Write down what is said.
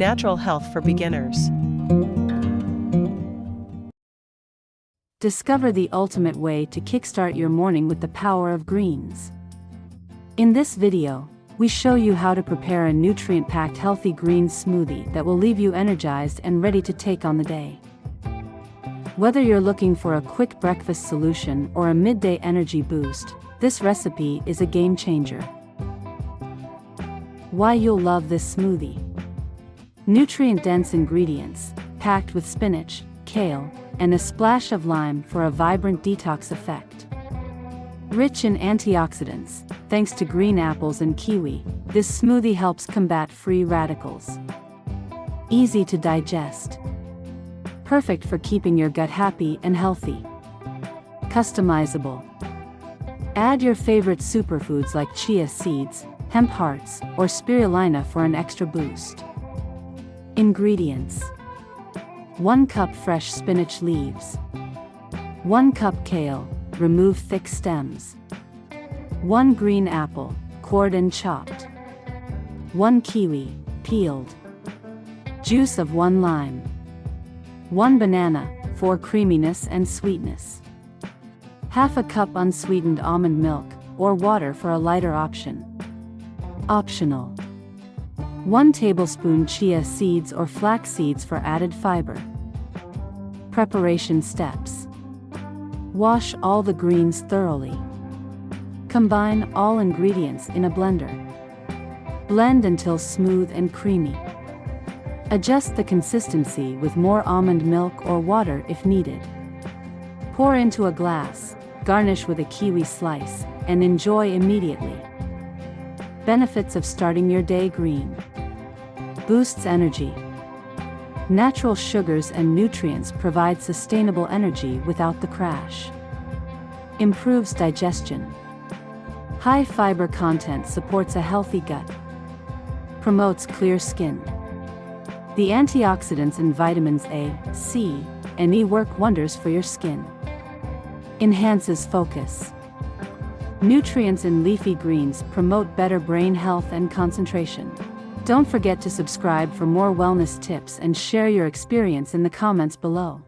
natural health for beginners. Discover the ultimate way to kickstart your morning with the power of greens. In this video, we show you how to prepare a nutrient-packed healthy green smoothie that will leave you energized and ready to take on the day. Whether you're looking for a quick breakfast solution or a midday energy boost, this recipe is a game changer. Why you'll love this smoothie. Nutrient-dense ingredients, packed with spinach, kale, and a splash of lime for a vibrant detox effect. Rich in antioxidants, thanks to green apples and kiwi, this smoothie helps combat free radicals. Easy to digest. Perfect for keeping your gut happy and healthy. Customizable. Add your favorite superfoods like chia seeds, hemp hearts, or spirulina for an extra boost. Ingredients: 1 cup fresh spinach leaves, 1 cup kale, remove thick stems, 1 green apple, cored and chopped, 1 kiwi, peeled, juice of 1 lime, 1 banana, for creaminess and sweetness, half a cup unsweetened almond milk, or water for a lighter option. Optional. 1 tablespoon chia seeds or flax seeds for added fiber. Preparation steps. Wash all the greens thoroughly. Combine all ingredients in a blender. Blend until smooth and creamy. Adjust the consistency with more almond milk or water if needed. Pour into a glass, garnish with a kiwi slice, and enjoy immediately. Benefits of starting your day green. Boosts energy. Natural sugars and nutrients provide sustainable energy without the crash. Improves digestion. High fiber content supports a healthy gut. Promotes clear skin. The antioxidants in vitamins A, C, and E work wonders for your skin. Enhances focus. Nutrients in leafy greens promote better brain health and concentration. Don't forget to subscribe for more wellness tips and share your experience in the comments below.